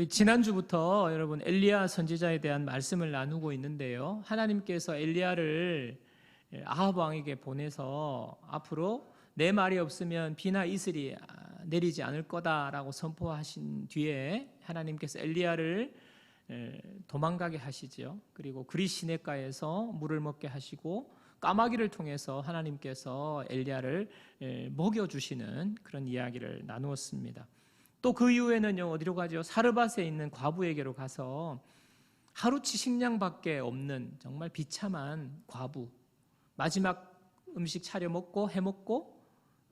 지난주부터 여러분 엘리야 선지자에 대한 말씀을 나누고 있는데요. 하나님께서 엘리야를 아합 왕에게 보내서 앞으로 내 말이 없으면 비나 이슬이 내리지 않을 거다라고 선포하신 뒤에 하나님께서 엘리야를 도망가게 하시죠. 그리고 그리 시냇가에서 물을 먹게 하시고 까마귀를 통해서 하나님께서 엘리야를 먹여주시는 그런 이야기를 나누었습니다. 또 그 이후에는요, 어디로 가죠? 사르밧에 있는 과부에게로 가서 하루치 식량밖에 없는 정말 비참한 과부, 마지막 음식 차려 먹고 해먹고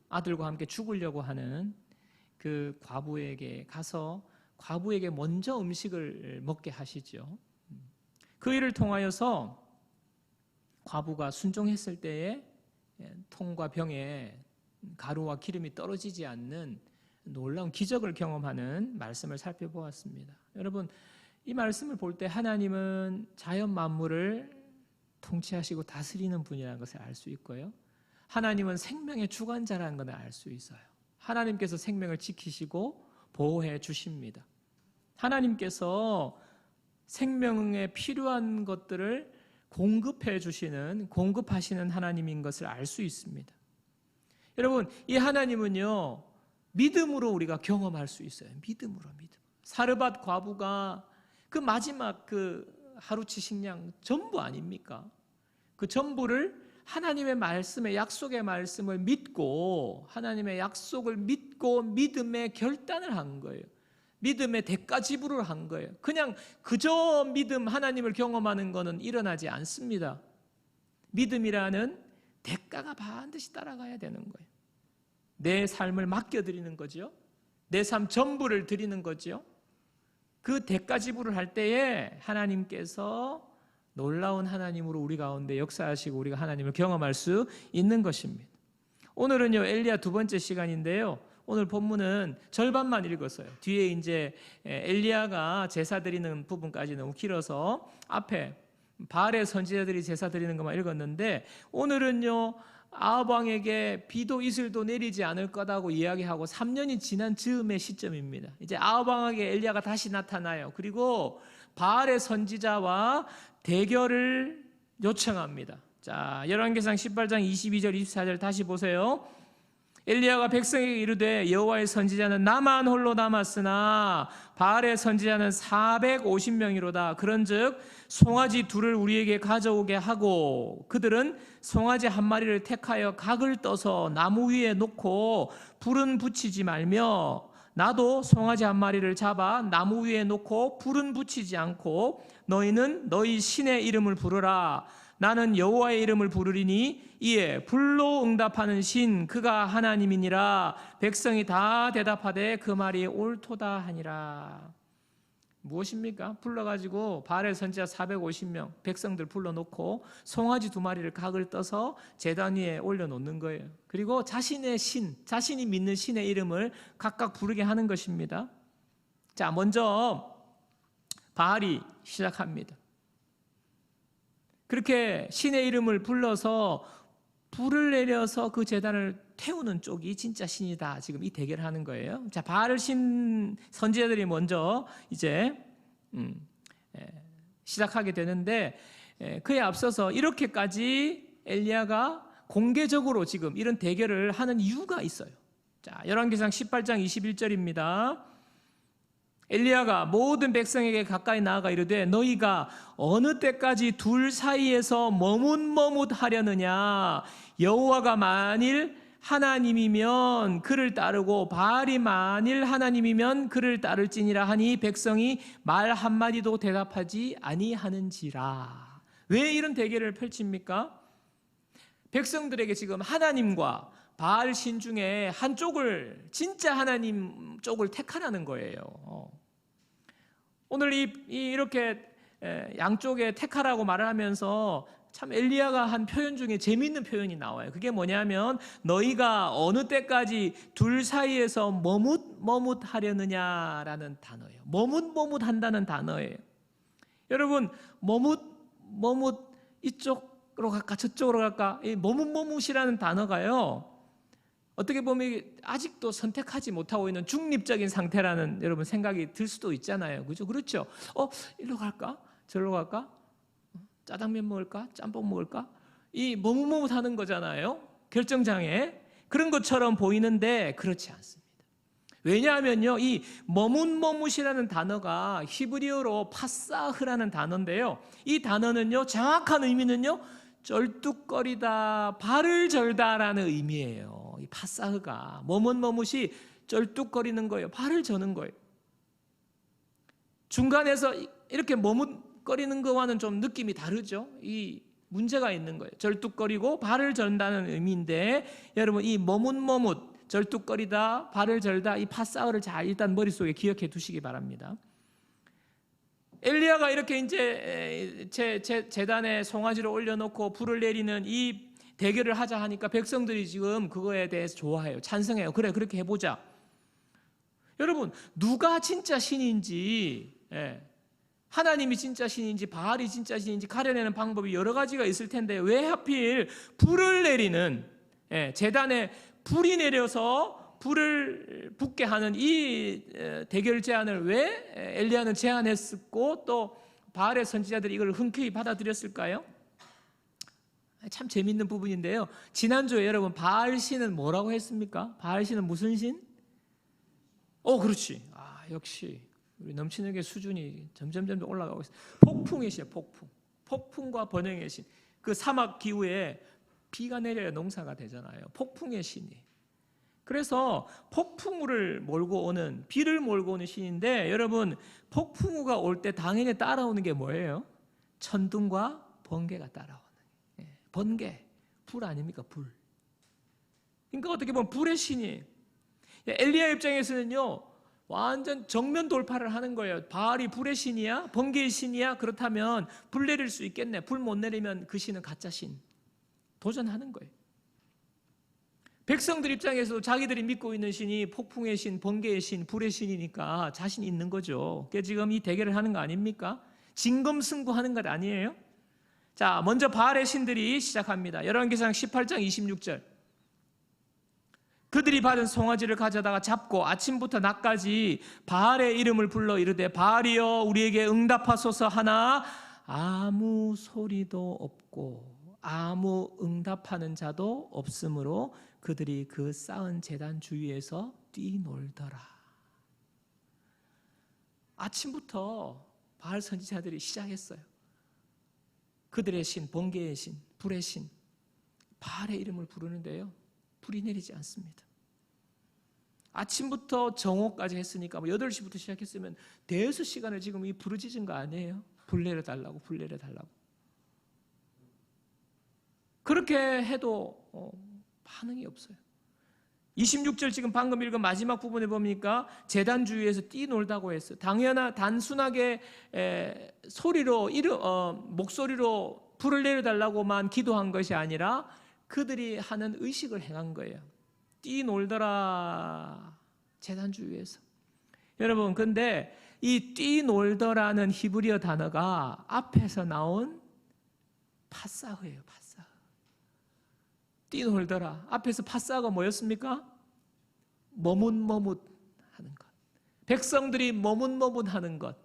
아들과 함께 죽으려고 하는 그 과부에게 가서 과부에게 먼저 음식을 먹게 하시죠. 그 일을 통하여서 과부가 순종했을 때에 통과 병에 가루와 기름이 떨어지지 않는 놀라운 기적을 경험하는 말씀을 살펴보았습니다. 여러분, 이 말씀을 볼 때 하나님은 자연 만물을 통치하시고 다스리는 분이라는 것을 알 수 있고요. 하나님은 생명의 주관자라는 것을 알 수 있어요. 하나님께서 생명을 지키시고 보호해 주십니다. 하나님께서 생명에 필요한 것들을 공급하시는 하나님인 것을 알 수 있습니다. 여러분, 이 하나님은요, 믿음으로 우리가 경험할 수 있어요. 믿음. 사르밧 과부가 그 마지막 그 하루치 식량 전부 아닙니까? 그 전부를 하나님의 말씀의 약속의 말씀을 믿고 하나님의 약속을 믿고 믿음의 결단을 한 거예요. 믿음의 대가 지불을 한 거예요. 그냥 그저 믿음 하나님을 경험하는 것은 일어나지 않습니다. 믿음이라는 대가가 반드시 따라가야 되는 거예요. 내 삶을 맡겨드리는 거죠. 내 삶 전부를 드리는 거죠. 그 대가 지불을 할 때에 하나님께서 놀라운 하나님으로 우리 가운데 역사하시고 우리가 하나님을 경험할 수 있는 것입니다. 오늘은요, 엘리야 두 번째 시간인데요. 오늘 본문은 절반만 읽었어요. 뒤에 이제 엘리야가 제사 드리는 부분까지 너무 길어서 앞에 바알의 선지자들이 제사 드리는 것만 읽었는데, 오늘은요, 아합 왕에게 비도 이슬도 내리지 않을 거다고 이야기하고 3년이 지난 즈음의 시점입니다. 이제 아합 왕에게 엘리야가 다시 나타나요. 그리고 바알의 선지자와 대결을 요청합니다. 자, 열왕기상 18장 22절 24절 다시 보세요. 엘리야가 백성에게 이르되 여호와의 선지자는 나만 홀로 남았으나 바알의 선지자는 450명이로다. 그런즉 송아지 둘을 우리에게 가져오게 하고 그들은 송아지 한 마리를 택하여 각을 떠서 나무 위에 놓고 불은 붙이지 말며 나도 송아지 한 마리를 잡아 나무 위에 놓고 불은 붙이지 않고 너희는 너희 신의 이름을 부르라. 나는 여호와의 이름을 부르리니 이에 불로 응답하는 신 그가 하나님이니라. 백성이 다 대답하되 그 말이 옳도다 하니라. 무엇입니까? 불러가지고 바알의 선지자 450명 백성들 불러놓고 송아지 2마리를 각을 떠서 제단 위에 올려놓는 거예요. 그리고 자신이 믿는 신의 이름을 각각 부르게 하는 것입니다. 자, 먼저 바알이 시작합니다. 그렇게 신의 이름을 불러서 불을 내려서 그 제단을 태우는 쪽이 진짜 신이다. 지금 이 대결을 하는 거예요. 자, 바알 신 선지자들이 먼저 이제 시작하게 되는데, 그에 앞서서 이렇게까지 엘리야가 공개적으로 지금 이런 대결을 하는 이유가 있어요. 자, 열왕기상 18장 21절입니다. 엘리야가 모든 백성에게 가까이 나아가 이르되 너희가 어느 때까지 둘 사이에서 머뭇머뭇하려느냐. 여호와가 만일 하나님이면 그를 따르고 바알이 만일 하나님이면 그를 따를지니라 하니 백성이 말 한마디도 대답하지 아니하는지라. 왜 이런 대결을 펼칩니까? 백성들에게 지금 하나님과 바알 신 중에 한쪽을, 진짜 하나님 쪽을 택하라는 거예요. 오늘 이렇게 양쪽에 택하라고 말을 하면서 참 엘리야가 한 표현 중에 재미있는 표현이 나와요. 그게 뭐냐면 너희가 어느 때까지 둘 사이에서 머뭇머뭇하려느냐라는 단어예요. 머뭇머뭇한다는 단어예요. 여러분, 이쪽으로 갈까 저쪽으로 갈까, 이 머뭇머뭇이라는 단어가요, 어떻게 보면 아직도 선택하지 못하고 있는 중립적인 상태라는 여러분 생각이 들 수도 있잖아요. 그죠? 그렇죠? 일로 갈까? 절로 갈까? 짜장면 먹을까? 짬뽕 먹을까? 이 머뭇머뭇하는 거잖아요. 결정장애. 그런 것처럼 보이는데 그렇지 않습니다. 왜냐하면요, 이 머뭇머뭇이라는 단어가 히브리어로 파사흐라는 단어인데요. 이 단어는요, 정확한 의미는요, 쩔뚝거리다, 발을 절다라는 의미예요. 이 파사흐가 머뭇머뭇이 쩔뚝거리는 거예요. 발을 저는 거예요. 중간에서 이렇게 머뭇거리는 거와는 좀 느낌이 다르죠. 이 문제가 있는 거예요. 절뚝거리고 발을 전다는 의미인데, 여러분 이 머뭇머뭇, 절뚝거리다, 발을 절다, 이 파사흐를 잘 일단 머릿속에 기억해 두시기 바랍니다. 엘리야가 이렇게 이제 제단에 송아지를 올려놓고 불을 내리는 이 대결을 하자 하니까 백성들이 지금 그거에 대해서 좋아해요. 찬성해요. 그래, 그렇게 해보자. 여러분, 누가 진짜 신인지, 하나님이 진짜 신인지 바알이 진짜 신인지 가려내는 방법이 여러 가지가 있을 텐데 왜 하필 불을 내리는, 제단에 불이 내려서 불을 붙게 하는 이 대결 제안을 왜 엘리야는 제안했었고 또 바알의 선지자들이 이걸 흔쾌히 받아들였을까요? 참 재밌는 부분인데요. 지난주에 여러분 바알 신은 뭐라고 했습니까? 바알 신은 무슨 신? 그렇지. 역시 우리 넘치는의 수준이 점점 올라가고 있어요. 폭풍의 신이에요. 폭풍과 번영의 신. 그 사막 기후에 비가 내려야 농사가 되잖아요. 폭풍의 신이. 그래서 폭풍우를 몰고 오는, 비를 몰고 오는 신인데, 여러분 폭풍우가 올 때 당연히 따라오는 게 뭐예요? 천둥과 번개가 따라오는. 번개, 불 아닙니까? 불. 그러니까 어떻게 보면 불의 신이. 엘리야 입장에서는요, 완전 정면 돌파를 하는 거예요. 바알이 불의 신이야? 번개의 신이야? 그렇다면 불 내릴 수 있겠네. 불 못 내리면 그 신은 가짜 신. 도전하는 거예요. 백성들 입장에서도 자기들이 믿고 있는 신이 폭풍의 신, 번개의 신, 불의 신이니까 자신 있는 거죠. 그게 지금 이 대결을 하는 거 아닙니까? 진검승부하는 것 아니에요? 자, 먼저 바알의 신들이 시작합니다. 열왕기상 18장 26절. 그들이 받은 송아지를 가져다가 잡고 아침부터 낮까지 바알의 이름을 불러 이르되 바알이여 우리에게 응답하소서 하나 아무 소리도 없고 아무 응답하는 자도 없으므로 그들이 그 쌓은 제단 주위에서 뛰놀더라. 아침부터 바알 선지자들이 시작했어요. 그들의 신, 번개의 신, 불의 신, 바알의 이름을 부르는데요, 불이 내리지 않습니다. 아침부터 정오까지 했으니까 8시부터 시작했으면 대여섯 시간을 지금 이 부르짖은 거 아니에요? 불 내려달라고, 불 내려달라고. 그렇게 해도 반응이 없어요. 26절 지금 방금 읽은 마지막 부분에 보니까 제단 주위에서 뛰놀다고 했어요. 단순하게 소리로 목소리로 불을 내려달라고만 기도한 것이 아니라 그들이 하는 의식을 행한 거예요. 뛰놀더라, 제단 주위에서. 여러분, 근데 이 뛰놀더라는 히브리어 단어가 앞에서 나온 파사흐예요. 파사흐. 뛰놀더라. 앞에서 파사흐가 뭐였습니까? 머뭇머뭇 하는 것. 백성들이 머뭇머뭇 하는 것.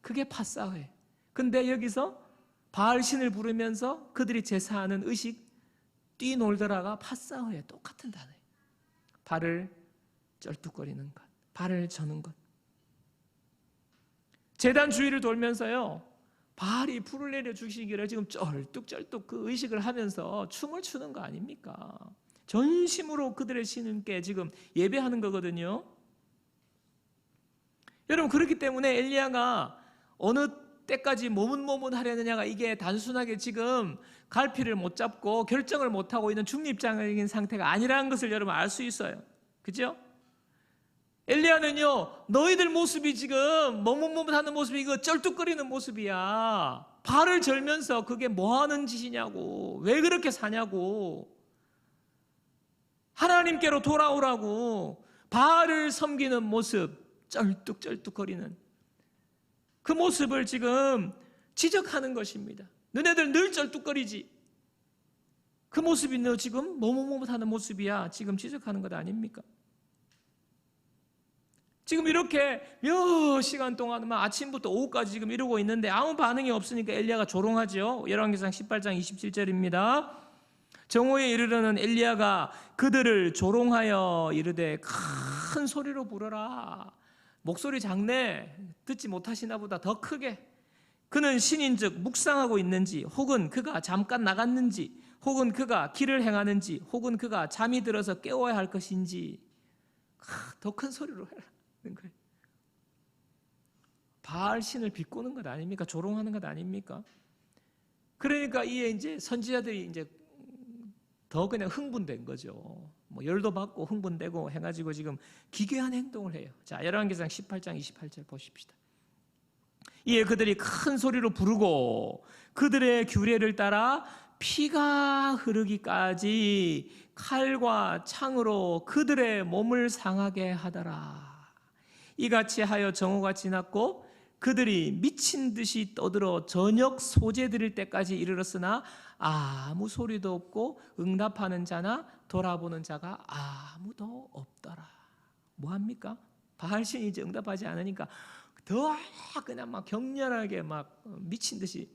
그게 파사흐예요. 근데 여기서 바알 신을 부르면서 그들이 제사하는 의식, 뛰놀더라가 파사흐예요. 똑같은 단어예요. 발을 쩔뚝거리는 것, 발을 저는 것. 제단 주위를 돌면서요, 바알이 불을 내려 주시기를 지금 쩔뚝쩔뚝 그 의식을 하면서 춤을 추는 거 아닙니까? 전심으로 그들의 신께 지금 예배하는 거거든요. 여러분, 그렇기 때문에 엘리야가 어느 때까지 머뭇머뭇하려느냐가 이게 단순하게 지금 갈피를 못 잡고 결정을 못 하고 있는 중립적인 상태가 아니라는 것을 여러분 알 수 있어요. 그죠? 엘리야는요, 너희들 모습이 지금 머뭇머뭇하는 모습이 이거 쩔뚝거리는 모습이야. 발을 절면서 그게 뭐 하는 짓이냐고, 왜 그렇게 사냐고, 하나님께로 돌아오라고, 바알을 섬기는 모습, 쩔뚝쩔뚝거리는 그 모습을 지금 지적하는 것입니다. 너네들 늘 쩔뚝거리지. 그 모습이 너 지금 뭐뭐뭐하는 모습이야 지금 지적하는 것 아닙니까? 지금 이렇게 몇 시간 동안 아침부터 오후까지 지금 이러고 있는데 아무 반응이 없으니까 엘리야가 조롱하죠. 열왕기상 18장 27절입니다. 정오에 이르러는 엘리야가 그들을 조롱하여 이르되 큰 소리로 부르라. 목소리 작네. 듣지 못하시나 보다 더 크게. 그는 신인즉 묵상하고 있는지, 혹은 그가 잠깐 나갔는지, 혹은 그가 길을 행하는지, 혹은 그가 잠이 들어서 깨워야 할 것인지 더 큰 소리로 해라는 거예요. 바알 신을 비꼬는 것 아닙니까? 조롱하는 것 아닙니까? 그러니까 이에 이제 선지자들이 이제 더 그냥 흥분된 거죠. 뭐 열도 받고 흥분되고 해가지고 지금 기괴한 행동을 해요. 자, 열왕기상 18장 28절 보십시다. 이에 그들이 큰 소리로 부르고 그들의 규례를 따라 피가 흐르기까지 칼과 창으로 그들의 몸을 상하게 하더라. 이같이 하여 정오가 지났고 그들이 미친 듯이 떠들어 저녁 소재 드릴 때까지 이르렀으나 아무 소리도 없고 응답하는 자나 돌아보는 자가 아무도 없더라. 뭐합니까? 바알신이 이제 응답하지 않으니까 더 그냥 막 격렬하게 막 미친 듯이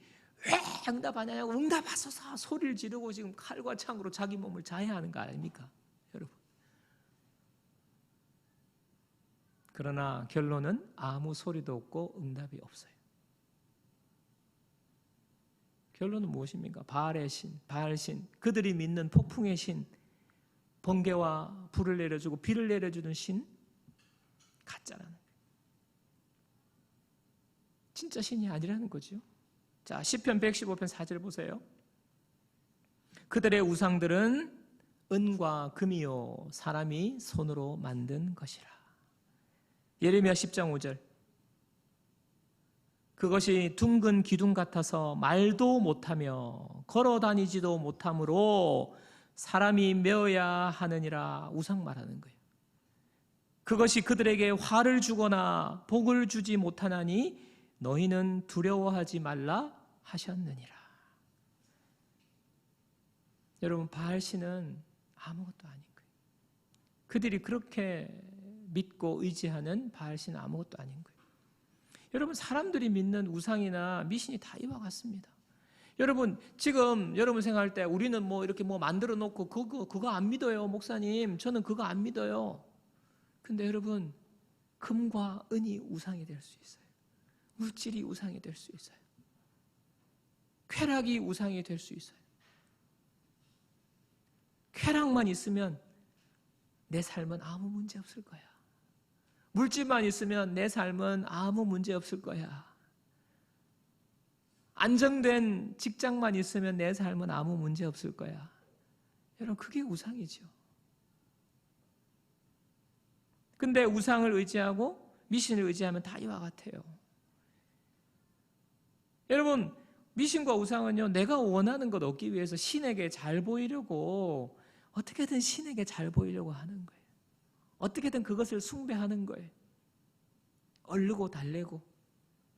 왜 응답하냐고 응답하소서 소리를 지르고 지금 칼과 창으로 자기 몸을 자해하는 거 아닙니까? 여러분. 그러나 결론은 아무 소리도 없고 응답이 없어요. 결론은 무엇입니까? 바알의 신, 바알신, 그들이 믿는 폭풍의 신, 번개와 불을 내려주고 비를 내려주는 신, 가짜라는 거예요. 진짜 신이 아니라는 거죠. 자, 시편 115편 4절 보세요. 그들의 우상들은 은과 금이요 사람이 손으로 만든 것이라. 예레미야 10장 5절. 그것이 둥근 기둥 같아서 말도 못하며 걸어다니지도 못하므로 사람이 메어야 하느니라. 우상 말하는 거예요. 그것이 그들에게 화를 주거나 복을 주지 못하나니 너희는 두려워하지 말라 하셨느니라. 여러분, 바알신은 아무것도 아닌 거예요. 그들이 그렇게 믿고 의지하는 바알신은 아무것도 아닌 거예요. 여러분, 사람들이 믿는 우상이나 미신이 다 이와 같습니다. 여러분, 지금 여러분 생각할 때 우리는 뭐 이렇게 뭐 만들어 놓고 그거 안 믿어요, 목사님. 저는 그거 안 믿어요. 근데 여러분, 금과 은이 우상이 될 수 있어요. 물질이 우상이 될 수 있어요. 쾌락이 우상이 될 수 있어요. 쾌락만 있으면 내 삶은 아무 문제 없을 거야. 물질만 있으면 내 삶은 아무 문제 없을 거야. 안정된 직장만 있으면 내 삶은 아무 문제 없을 거야. 여러분, 그게 우상이죠. 근데 우상을 의지하고 미신을 의지하면 다 이와 같아요. 여러분, 미신과 우상은요, 내가 원하는 것 얻기 위해서 신에게 잘 보이려고 어떻게든 신에게 잘 보이려고 하는 거예요. 어떻게든 그것을 숭배하는 거예요. 얼르고 달래고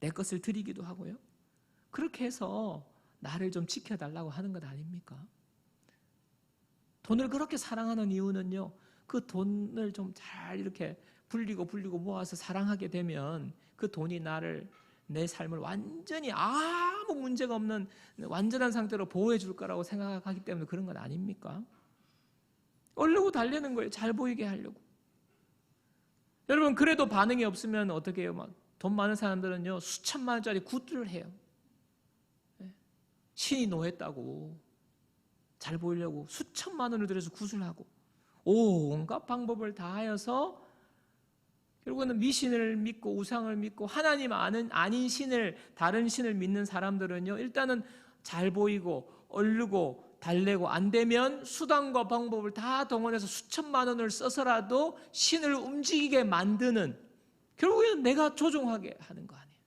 내 것을 드리기도 하고요. 그렇게 해서 나를 좀 지켜달라고 하는 것 아닙니까? 돈을 그렇게 사랑하는 이유는요, 그 돈을 좀 잘 이렇게 불리고 모아서 사랑하게 되면 그 돈이 내 삶을 완전히 아무 문제가 없는 완전한 상태로 보호해 줄 거라고 생각하기 때문에 그런 건 아닙니까? 얼르고 달래는 거예요. 잘 보이게 하려고. 여러분, 그래도 반응이 없으면 어떻게 해요? 막 돈 많은 사람들은요, 수천만 원짜리 굿을 해요. 신이 노했다고 잘 보이려고 수천만 원을 들여서 굿을 하고 온갖 방법을 다 하여서 결국은 미신을 믿고 우상을 믿고 하나님 아닌 신을, 다른 신을 믿는 사람들은요, 일단은 잘 보이고 얼르고 달래고 안 되면 수단과 방법을 다 동원해서 수천만 원을 써서라도 신을 움직이게 만드는, 결국에는 내가 조종하게 하는 거 아니에요.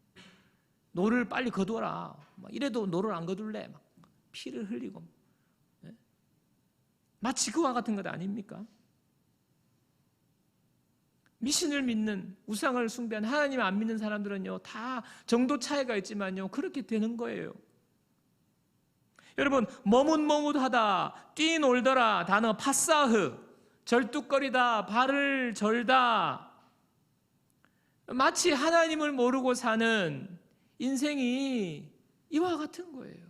노를 빨리 거둬라. 이래도 노를 안 거둘래. 막 피를 흘리고. 마치 그와 같은 것 아닙니까? 미신을 믿는, 우상을 숭배하는, 하나님을 안 믿는 사람들은요, 다 정도 차이가 있지만요, 그렇게 되는 거예요. 여러분, 머뭇머뭇하다, 뛰놀더라 단어 파사흐, 절뚝거리다, 발을 절다. 마치 하나님을 모르고 사는 인생이 이와 같은 거예요.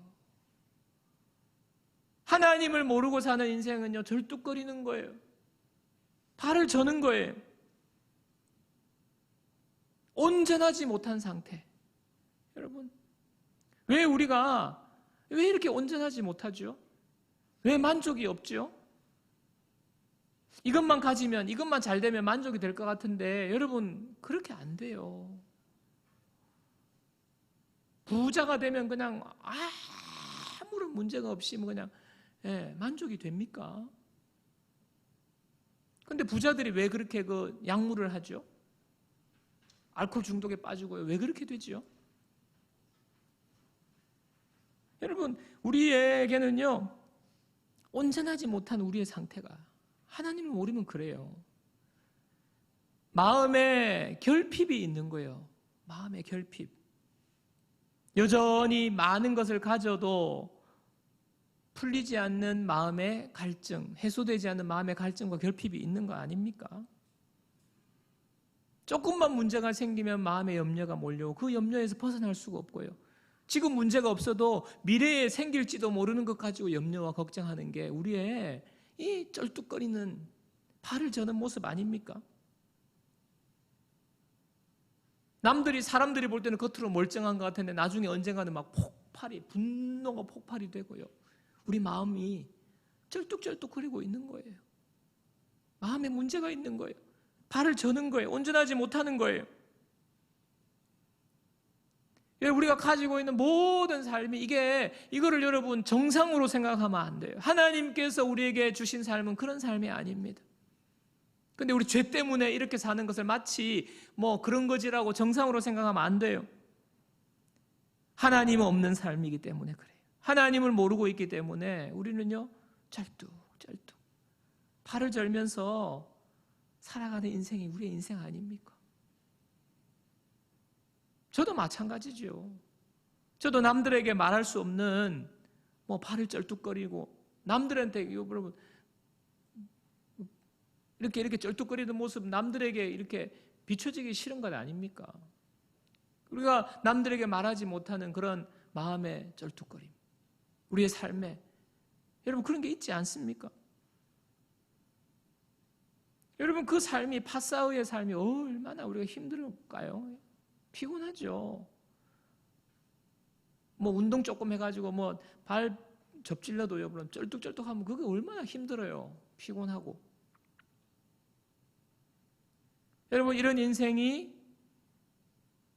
하나님을 모르고 사는 인생은요, 절뚝거리는 거예요. 발을 저는 거예요. 온전하지 못한 상태. 여러분, 왜 이렇게 온전하지 못하죠? 왜 만족이 없죠? 이것만 가지면, 이것만 잘 되면 만족이 될 것 같은데 여러분, 그렇게 안 돼요. 부자가 되면 그냥 아무런 문제가 없이 그냥 만족이 됩니까? 근데 부자들이 왜 그렇게 그 약물을 하죠? 알코올 중독에 빠지고요. 왜 그렇게 되죠? 여러분, 우리에게는요, 온전하지 못한 우리의 상태가, 하나님을 모르면 그래요. 마음에 결핍이 있는 거예요. 마음의 결핍. 여전히 많은 것을 가져도 풀리지 않는 마음의 갈증, 해소되지 않는 마음의 갈증과 결핍이 있는 거 아닙니까? 조금만 문제가 생기면 마음의 염려가 몰려오고 그 염려에서 벗어날 수가 없고요. 지금 문제가 없어도 미래에 생길지도 모르는 것 가지고 염려와 걱정하는 게 우리의 이 쩔뚝거리는 발을 저는 모습 아닙니까? 사람들이 볼 때는 겉으로 멀쩡한 것 같은데 나중에 언젠가는 막 분노가 폭발이 되고요. 우리 마음이 쩔뚝쩔뚝거리고 있는 거예요. 마음에 문제가 있는 거예요. 발을 저는 거예요. 온전하지 못하는 거예요. 우리가 가지고 있는 모든 삶이 이거를 여러분 정상으로 생각하면 안 돼요. 하나님께서 우리에게 주신 삶은 그런 삶이 아닙니다. 근데 우리 죄 때문에 이렇게 사는 것을 마치 그런 거지라고 정상으로 생각하면 안 돼요. 하나님 없는 삶이기 때문에 그래요. 하나님을 모르고 있기 때문에 우리는요, 쩔뚝쩔뚝 발을 절면서 살아가는 인생이 우리의 인생 아닙니까? 저도 마찬가지죠. 저도 남들에게 말할 수 없는 발을 쩔뚝거리고 남들한테 여러분 이렇게 쩔뚝거리는 모습 남들에게 이렇게 비춰지기 싫은 것 아닙니까? 우리가 남들에게 말하지 못하는 그런 마음의 쩔뚝거림, 우리의 삶에 여러분 그런 게 있지 않습니까? 여러분 그 삶이 파사흐의 삶이 얼마나 우리가 힘들까요? 피곤하죠. 운동 조금 해가지고 발 접질러도 여러분 쩔뚝쩔뚝하면 그게 얼마나 힘들어요. 피곤하고. 여러분 이런 인생이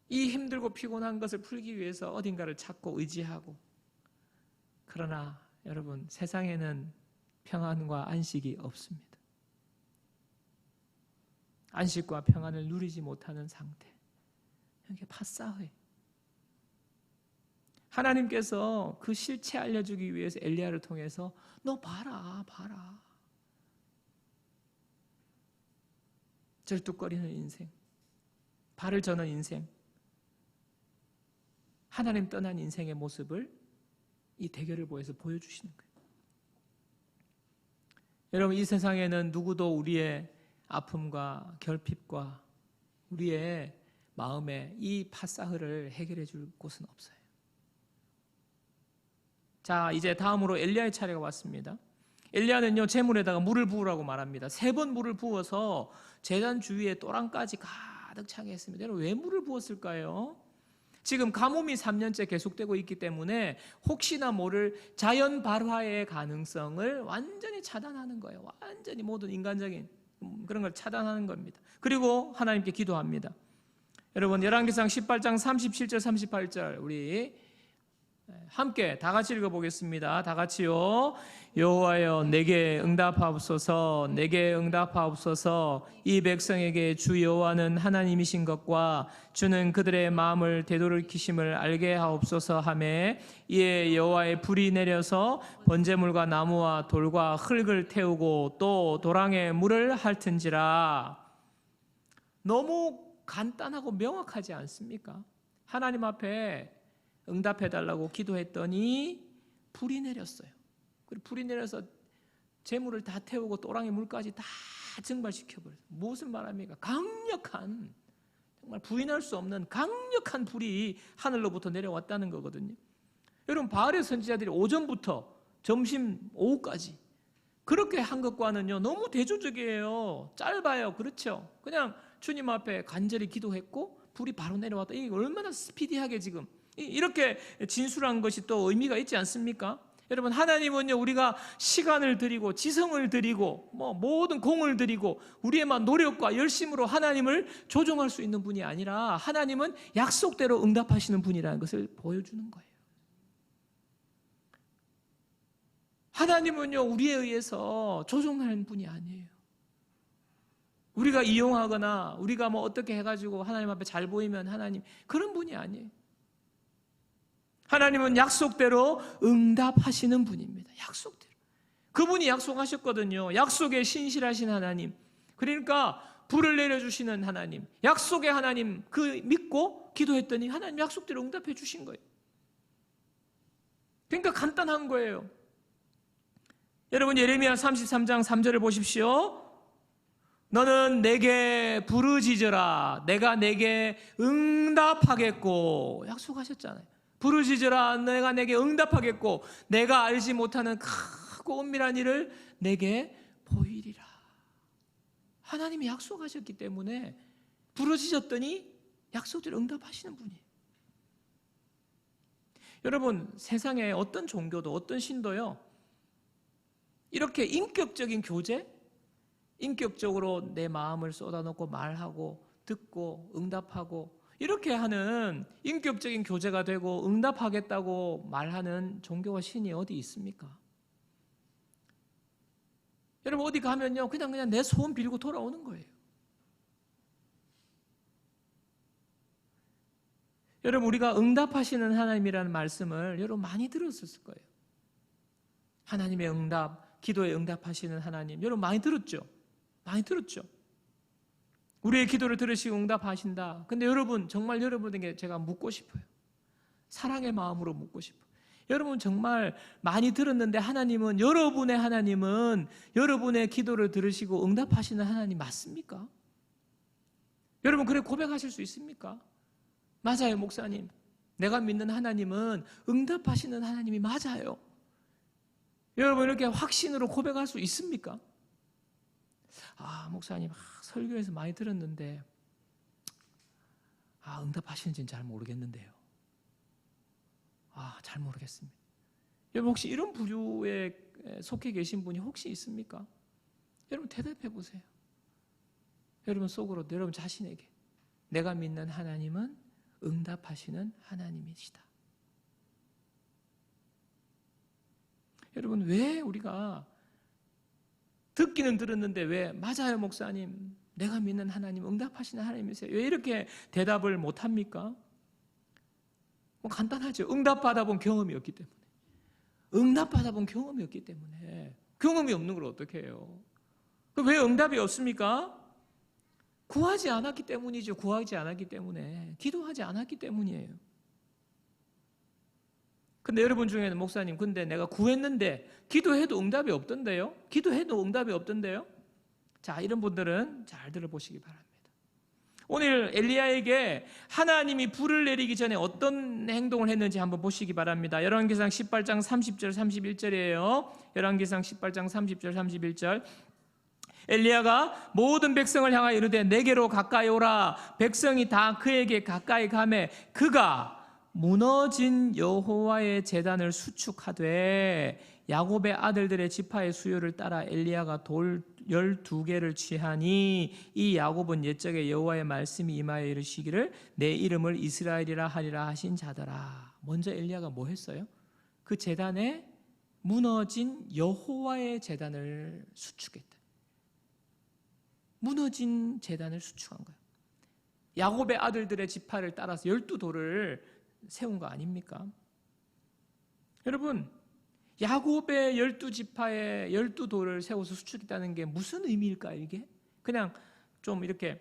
이 힘들고 피곤한 것을 풀기 위해서 어딘가를 찾고 의지하고, 그러나 여러분 세상에는 평안과 안식이 없습니다. 안식과 평안을 누리지 못하는 상태, 이게 파사흐. 하나님께서 그 실체 알려주기 위해서 엘리야를 통해서 너 봐라 절뚝거리는 인생, 발을 저는 인생, 하나님 떠난 인생의 모습을 이 대결을 보여서 보여주시는 거예요. 여러분 이 세상에는 누구도 우리의 아픔과 결핍과 우리의 마음에 이 파사흐를 해결해 줄 곳은 없어요. 자, 이제 다음으로 엘리야의 차례가 왔습니다. 엘리야는요 제물에다가 물을 부으라고 말합니다. 3번 물을 부어서 제단 주위에 또랑까지 가득 차게 했습니다. 여러분 왜 물을 부었을까요? 지금 가뭄이 3년째 계속되고 있기 때문에 혹시나 모를 자연 발화의 가능성을 완전히 차단하는 거예요. 완전히 모든 인간적인 그런 걸 차단하는 겁니다. 그리고 하나님께 기도합니다. 여러분 열왕기상 18장 37절 38절 우리 함께 다 같이 읽어보겠습니다. 다 같이요. 여호와여 내게 응답하옵소서, 내게 응답하옵소서. 이 백성에게 주 여호와는 하나님이신 것과 주는 그들의 마음을 되돌이키심을 알게 하옵소서 하매, 이에 여호와의 불이 내려서 번제물과 나무와 돌과 흙을 태우고 또 도랑에 물을 핥은지라. 너무 간단하고 명확하지 않습니까? 하나님 앞에 응답해달라고 기도했더니 불이 내렸어요. 그리고 불이 내려서 재물을 다 태우고 또랑이 물까지 다 증발시켜버렸어요. 무슨 말합니까? 강력한, 정말 부인할 수 없는 강력한 불이 하늘로부터 내려왔다는 거거든요. 여러분, 바알의 선지자들이 오전부터 점심, 오후까지 그렇게 한 것과는요 너무 대조적이에요. 짧아요. 그렇죠? 그냥 주님 앞에 간절히 기도했고 불이 바로 내려왔다. 이게 얼마나 스피디하게 지금 이렇게 진술한 것이 또 의미가 있지 않습니까? 여러분, 하나님은요 우리가 시간을 드리고 지성을 드리고 모든 공을 드리고 우리의만 노력과 열심으로 하나님을 조종할 수 있는 분이 아니라 하나님은 약속대로 응답하시는 분이라는 것을 보여주는 거예요. 하나님은요 우리에 의해서 조종하는 분이 아니에요. 우리가 이용하거나 우리가 어떻게 해가지고 하나님 앞에 잘 보이면 하나님, 그런 분이 아니에요. 하나님은 약속대로 응답하시는 분입니다. 약속대로. 그분이 약속하셨거든요. 약속에 신실하신 하나님, 그러니까 불을 내려주시는 하나님, 약속의 하나님, 그 믿고 기도했더니 하나님 약속대로 응답해 주신 거예요. 그러니까 간단한 거예요. 여러분, 예레미야 33장 3절을 보십시오. 너는 내게 부르짖으라, 내가 내게 응답하겠고. 약속하셨잖아요. 부르짖으라, 내가 내게 응답하겠고 내가 알지 못하는 크고 은밀한 일을 내게 보이리라. 하나님이 약속하셨기 때문에 부르짖었더니 약속대로 응답하시는 분이에요. 여러분, 세상에 어떤 종교도 어떤 신도요 이렇게 인격적인 교제, 인격적으로 내 마음을 쏟아놓고 말하고 듣고 응답하고 이렇게 하는 인격적인 교제가 되고 응답하겠다고 말하는 종교와 신이 어디 있습니까? 여러분, 어디 가면요 그냥 내 소원 빌고 돌아오는 거예요. 여러분, 우리가 응답하시는 하나님이라는 말씀을 여러분 많이 들었을 거예요. 하나님의 응답, 기도에 응답하시는 하나님, 여러분 많이 들었죠? 많이 들었죠? 우리의 기도를 들으시고 응답하신다. 근데 여러분, 정말 여러분에게 제가 묻고 싶어요. 사랑의 마음으로 묻고 싶어요. 여러분, 정말 많이 들었는데 여러분의 하나님은 여러분의 기도를 들으시고 응답하시는 하나님 맞습니까? 여러분, 그래 고백하실 수 있습니까? 맞아요, 목사님. 내가 믿는 하나님은 응답하시는 하나님이 맞아요. 여러분, 이렇게 확신으로 고백할 수 있습니까? 목사님, 설교에서 많이 들었는데 응답하시는지는 잘 모르겠는데요. 잘 모르겠습니다. 여러분, 혹시 이런 부류에 속해 계신 분이 혹시 있습니까? 여러분, 대답해 보세요. 여러분 속으로, 여러분 자신에게 내가 믿는 하나님은 응답하시는 하나님이시다. 여러분, 왜 우리가 듣기는 들었는데 왜 맞아요 목사님, 내가 믿는 하나님 응답하시는 하나님이세요, 왜 이렇게 대답을 못합니까? 간단하죠. 응답받아 본 경험이 없기 때문에. 응답받아 본 경험이 없기 때문에. 경험이 없는 걸 어떻게 해요? 왜 응답이 없습니까? 구하지 않았기 때문이죠. 구하지 않았기 때문에. 기도하지 않았기 때문이에요. 근데 여러분 중에는 목사님, 근데 내가 구했는데 기도해도 응답이 없던데요? 기도해도 응답이 없던데요? 자, 이런 분들은 잘 들어보시기 바랍니다. 오늘 엘리야에게 하나님이 불을 내리기 전에 어떤 행동을 했는지 한번 보시기 바랍니다. 열왕기상 18장 30절 31절이에요. 열왕기상 18장 30절 31절. 엘리야가 모든 백성을 향하여 이르되 내게로 가까이 오라. 백성이 다 그에게 가까이 가매 그가 무너진 여호와의 제단을 수축하되 야곱의 아들들의 지파의 수요를 따라 엘리야가 돌 12개를 취하니 이 야곱은 옛적에 여호와의 말씀이 임하여 이르시기를 내 이름을 이스라엘이라 하리라 하신 자더라. 먼저 엘리야가 뭐 했어요? 그 제단에 무너진 여호와의 제단을 수축했다. 무너진 제단을 수축한 거예요. 야곱의 아들들의 지파를 따라서 12돌을 세운 거 아닙니까? 여러분, 야곱의 12지파의 12돌을 세워서 수축했다는 게 무슨 의미일까요? 이게 그냥 좀 이렇게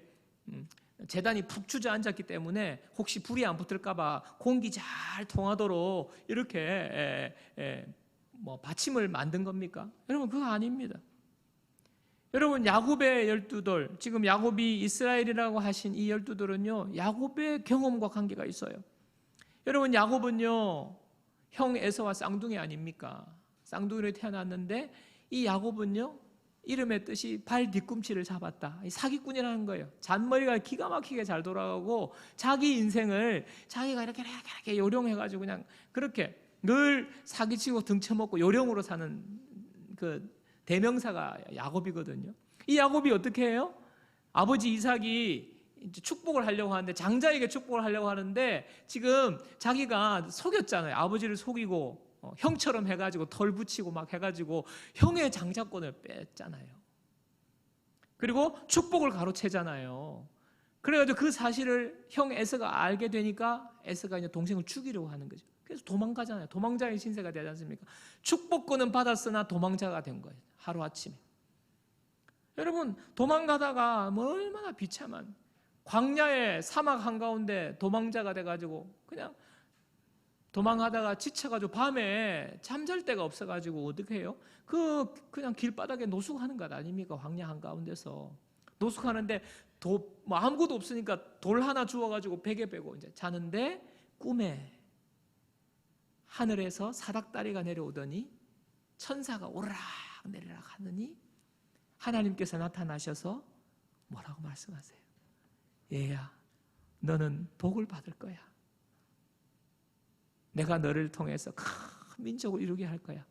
제단이 푹 주저앉았기 때문에 혹시 불이 안 붙을까 봐 공기 잘 통하도록 이렇게 받침을 만든 겁니까? 여러분, 그거 아닙니다. 여러분, 야곱의 12돌, 지금 야곱이 이스라엘이라고 하신 이 12돌은요, 야곱의 경험과 관계가 있어요. 여러분, 야곱은요, 형 에서와 쌍둥이 아닙니까? 쌍둥이로 태어났는데 이 야곱은요, 이름의 뜻이 발 뒤꿈치를 잡았다. 사기꾼이라는 거예요. 잔머리가 기가 막히게 잘 돌아가고 자기 인생을 자기가 이렇게 요령해가지고 그냥 그렇게 늘 사기치고 등쳐먹고 요령으로 사는 그 대명사가 야곱이거든요. 이 야곱이 어떻게 해요? 아버지 이삭이 이제 축복을 하려고 하는데, 장자에게 축복을 하려고 하는데 지금 자기가 속였잖아요. 아버지를 속이고 형처럼 해가지고 털 붙이고 막 해가지고 형의 장자권을 뺐잖아요. 그리고 축복을 가로채잖아요. 그래가지고 그 사실을 형 에서가 알게 되니까 에서가 이제 동생을 죽이려고 하는 거죠. 그래서 도망가잖아요. 도망자의 신세가 되지 않습니까? 축복권은 받았으나 도망자가 된 거예요. 하루아침에. 여러분, 도망가다가 얼마나 비참한 광야의 사막 한가운데 도망자가 돼가지고 그냥 도망하다가 지쳐가지고 밤에 잠잘 데가 없어가지고 어떻게 해요? 그냥 길바닥에 노숙하는 것 아닙니까? 광야 한가운데서 노숙하는데 뭐 아무것도 없으니까 돌 하나 주워가지고 베개 베고 이제 자는데 꿈에 하늘에서 사닥다리가 내려오더니 천사가 오르락 내리락 하느니 하나님께서 나타나셔서 뭐라고 말씀하세요? 얘야, 너는 복을 받을 거야. 내가 너를 통해서 큰 민족을 이루게 할 거야.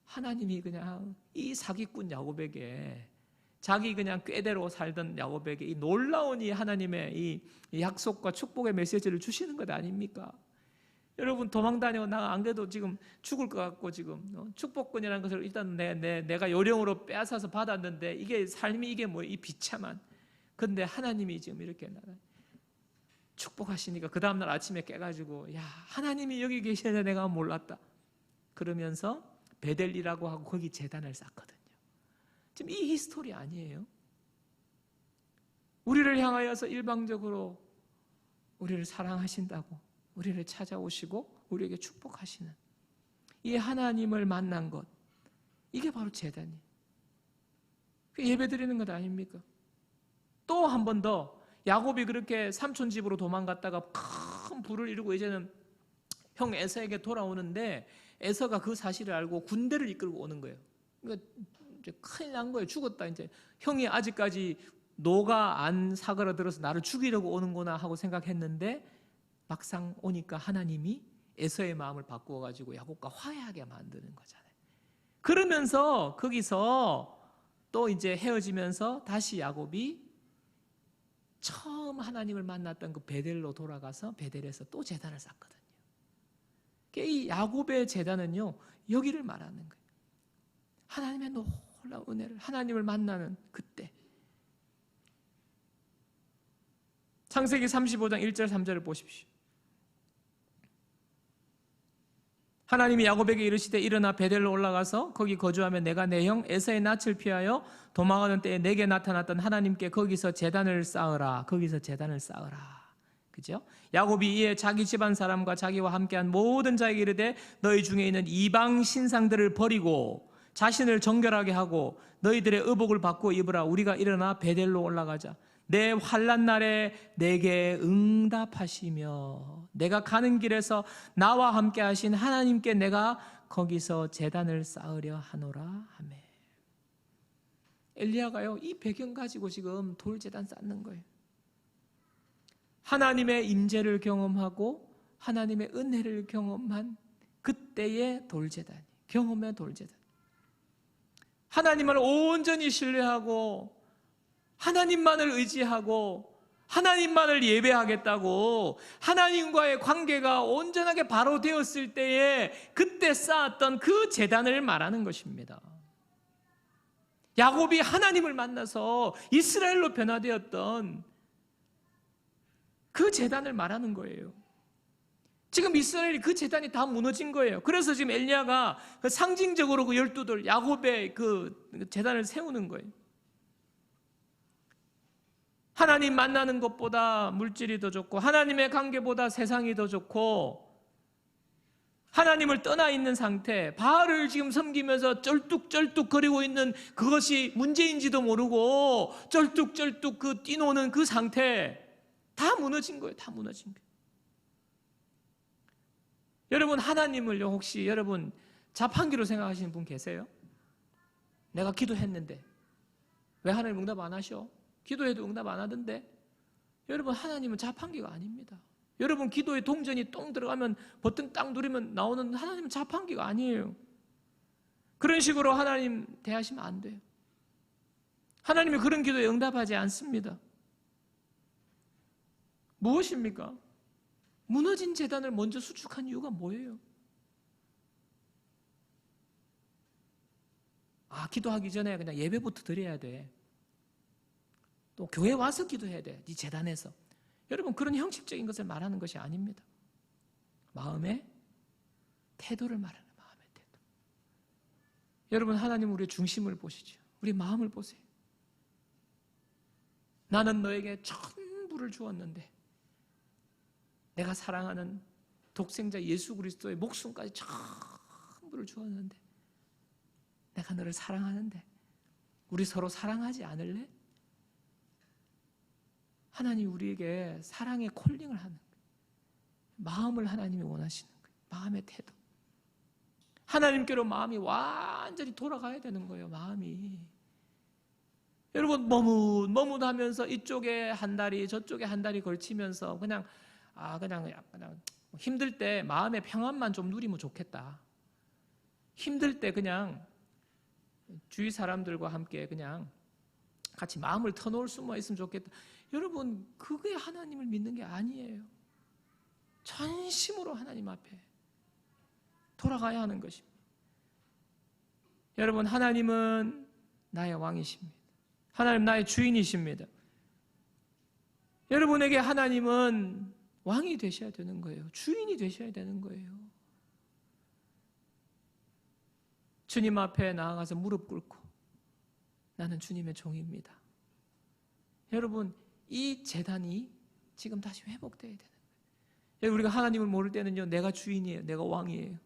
하나님이 그냥 이 사기꾼 야곱에게, 자기 그냥 꾀대로 살던 야곱에게 이 놀라운 이 하나님의 이 약속과 축복의 메시지를 주시는 것 아닙니까? 여러분, 도망 다녀 나 안 그래도 지금 죽을 것 같고 지금 축복권이라는 것을 일단 내가 요령으로 빼앗아서 받았는데 이게 삶이 이게 뭐 이 비참한. 근데 하나님이 지금 이렇게 나를 축복하시니까 그 다음날 아침에 깨가지고 야, 하나님이 여기 계시는데 내가 몰랐다. 그러면서 베델이라고 하고 거기 제단을 쌓거든요. 지금 이 히스토리 아니에요? 우리를 향하여서 일방적으로 우리를 사랑하신다고 우리를 찾아오시고 우리에게 축복하시는 이 하나님을 만난 것, 이게 바로 제단이에요. 예배 드리는 것 아닙니까? 또 한 번 더 야곱이 그렇게 삼촌 집으로 도망갔다가 큰 부를 이루고 이제는 형 에서에게 돌아오는데 에서가 그 사실을 알고 군대를 이끌고 오는 거예요. 그러니까 이제 큰일 난 거예요. 죽었다. 이제 형이 아직까지 노가 안 사그라들어서 나를 죽이려고 오는구나 하고 생각했는데 막상 오니까 하나님이 에서의 마음을 바꾸어 가지고 야곱과 화해하게 만드는 거잖아요. 그러면서 거기서 또 이제 헤어지면서 다시 야곱이 처음 하나님을 만났던 그 베델로 돌아가서 베델에서 또 제단을 쌓거든요. 이 야곱의 제단은요, 여기를 말하는 거예요. 하나님의 놀라운 은혜를, 하나님을 만나는 그때. 창세기 35장 1절 3절을 보십시오. 하나님이 야곱에게 이르시되 일어나 베델로 올라가서 거기 거주하며 내가 내 형 에서의 낯을 피하여 도망하는 때에 내게 나타났던 하나님께 거기서 제단을 쌓으라. 거기서 제단을 쌓으라. 그죠? 야곱이 이에 자기 집안 사람과 자기와 함께한 모든 자에게 이르되 너희 중에 있는 이방 신상들을 버리고 자신을 정결하게 하고 너희들의 의복을 바꾸어 입으라. 우리가 일어나 베델로 올라가자. 내 환난 날에 내게 응답하시며 내가 가는 길에서 나와 함께 하신 하나님께 내가 거기서 제단을 쌓으려 하노라 하매. 엘리야가요, 이 배경 가지고 지금 돌제단 쌓는 거예요. 하나님의 임재를 경험하고 하나님의 은혜를 경험한 그때의 돌제단, 경험의 돌제단. 하나님을 온전히 신뢰하고 하나님만을 의지하고 하나님만을 예배하겠다고 하나님과의 관계가 온전하게 바로 되었을 때에 그때 쌓았던 그 제단을 말하는 것입니다. 야곱이 하나님을 만나서 이스라엘로 변화되었던 그 제단을 말하는 거예요. 지금 이스라엘이 그 제단이 다 무너진 거예요. 그래서 지금 엘리야가 상징적으로 그 12돌 야곱의 그 제단을 세우는 거예요. 하나님 만나는 것보다 물질이 더 좋고 하나님의 관계보다 세상이 더 좋고 하나님을 떠나 있는 상태, 바알을 지금 섬기면서 쩔뚝쩔뚝거리고 있는 그것이 문제인지도 모르고 쩔뚝쩔뚝 그 뛰노는 그 상태, 다 무너진 거예요. 다 무너진 거예요. 여러분, 하나님을요, 혹시 여러분 자판기로 생각하시는 분 계세요? 내가 기도했는데 왜 하나님 응답 안 하셔? 기도해도 응답 안 하던데? 여러분, 하나님은 자판기가 아닙니다. 여러분, 기도에 동전이 똥 들어가면 버튼 딱 누르면 나오는 하나님은 자판기가 아니에요. 그런 식으로 하나님 대하시면 안 돼요. 하나님이 그런 기도에 응답하지 않습니다. 무엇입니까? 무너진 제단을 먼저 수축한 이유가 뭐예요? 기도하기 전에 그냥 예배부터 드려야 돼. 또 교회 와서 기도해야 돼. 네 제단에서. 여러분, 그런 형식적인 것을 말하는 것이 아닙니다. 마음의 태도를 말하는 마음의 태도. 여러분, 하나님 우리의 중심을 보시죠. 우리 마음을 보세요. 나는 너에게 전부를 주었는데 내가 사랑하는 독생자 예수 그리스도의 목숨까지 전부를 주었는데 내가 너를 사랑하는데 우리 서로 사랑하지 않을래? 하나님 우리에게 사랑의 콜링을 하는 거예요. 마음을 하나님이 원하시는 거예요. 마음의 태도. 하나님께로 마음이 완전히 돌아가야 되는 거예요. 마음이. 여러분, 머뭇하면서 이쪽에 한 다리 저쪽에 한 다리 걸치면서 그냥 힘들 때 마음의 평안만 좀 누리면 좋겠다. 힘들 때 그냥 주위 사람들과 함께 그냥 같이 마음을 터놓을 수만 있으면 좋겠다. 여러분, 그게 하나님을 믿는 게 아니에요. 전심으로 하나님 앞에 돌아가야 하는 것입니다. 여러분, 하나님은 나의 왕이십니다. 하나님 나의 주인이십니다. 여러분에게 하나님은 왕이 되셔야 되는 거예요. 주인이 되셔야 되는 거예요. 주님 앞에 나아가서 무릎 꿇고 나는 주님의 종입니다. 여러분, 이 제단이 지금 다시 회복되어야 되는 거예요. 우리가 하나님을 모를 때는요, 내가 주인이에요. 내가 왕이에요.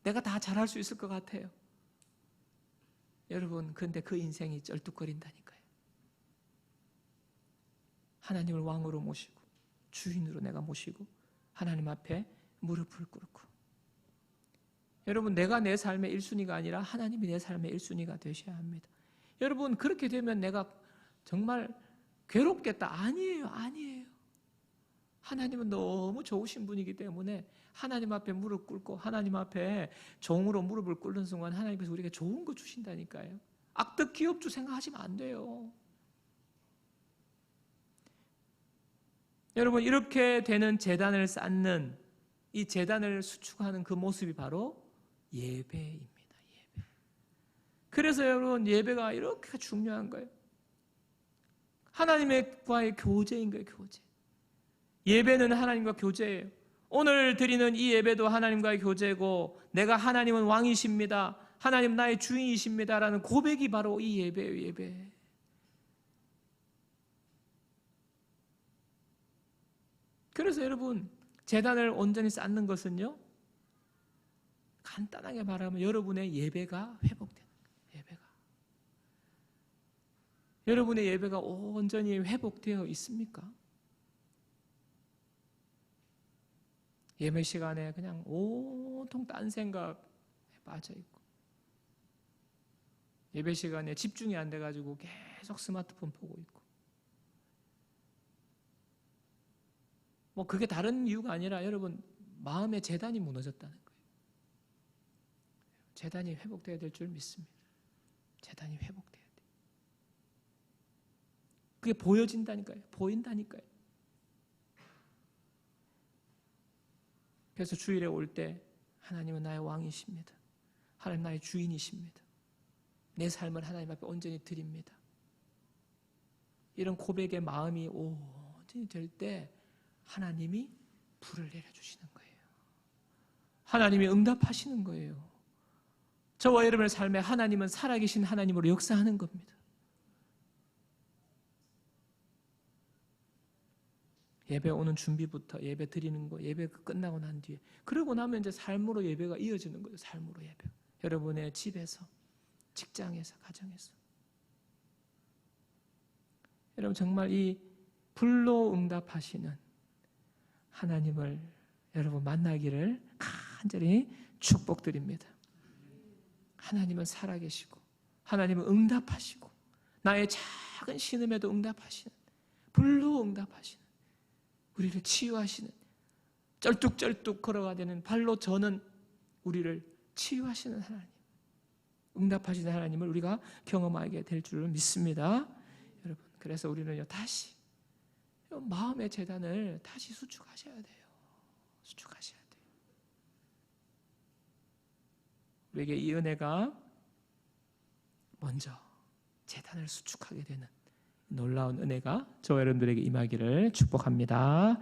내가 다 잘할 수 있을 것 같아요. 여러분, 근데 그 인생이 쩔뚝거린다니까요. 하나님을 왕으로 모시고 주인으로 내가 모시고 하나님 앞에 무릎을 꿇고, 여러분, 내가 내 삶의 1순위가 아니라 하나님이 내 삶의 1순위가 되셔야 합니다. 여러분, 그렇게 되면 내가 정말 괴롭겠다. 아니에요. 하나님은 너무 좋으신 분이기 때문에 하나님 앞에 무릎 꿇고 하나님 앞에 종으로 무릎을 꿇는 순간 하나님께서 우리에게 좋은 거 주신다니까요. 악덕 기업주 생각하시면 안 돼요. 여러분, 이렇게 되는 제단을 쌓는, 이 제단을 수축하는 그 모습이 바로 예배입니다. 예배. 그래서 여러분, 예배가 이렇게 중요한 거예요. 하나님과의 교제인 거예요. 교제. 예배는 하나님과 교제예요. 오늘 드리는 이 예배도 하나님과의 교제고, 내가 하나님은 왕이십니다, 하나님 나의 주인이십니다 라는 고백이 바로 이 예배예요. 예배. 그래서 여러분, 제단을 온전히 쌓는 것은요, 간단하게 말하면 여러분의 예배가 회복되는 거예요. 예배가. 여러분의 예배가 온전히 회복되어 있습니까? 예배 시간에 그냥 온통 딴 생각에 빠져 있고, 예배 시간에 집중이 안 돼가지고 계속 스마트폰 보고 있고, 뭐 그게 다른 이유가 아니라 여러분, 마음의 제단이 무너졌다는 거예요. 제단이 회복돼야 될 줄 믿습니다. 제단이 회복돼야 돼요. 그게 보여진다니까요. 보인다니까요. 그래서 주일에 올 때 하나님은 나의 왕이십니다. 하나님 나의 주인이십니다. 내 삶을 하나님 앞에 온전히 드립니다. 이런 고백의 마음이 온전히 될 때 하나님이 불을 내려주시는 거예요. 하나님이 응답하시는 거예요. 저와 여러분의 삶에 하나님은 살아계신 하나님으로 역사하는 겁니다. 예배 오는 준비부터 예배 드리는 거, 예배 끝나고 난 뒤에, 그러고 나면 이제 삶으로 예배가 이어지는 거예요. 삶으로 예배. 여러분의 집에서, 직장에서, 가정에서. 여러분 정말 이 불로 응답하시는 하나님을 여러분 만나기를 간절히 축복드립니다. 하나님은 살아계시고 하나님은 응답하시고 나의 작은 신음에도 응답하시는, 불로 응답하시는, 우리를 치유하시는, 쩔뚝쩔뚝 걸어가는 발로 저는 우리를 치유하시는 하나님, 응답하시는 하나님을 우리가 경험하게 될 줄을 믿습니다. 여러분, 그래서 우리는요 다시 마음의 재단을 다시 수축하셔야 돼요. 수축하셔야 돼요. 우리에게 이 은혜가 먼저 재단을 수축하게 되는 놀라운 은혜가 저와 여러분들에게 임하기를 축복합니다.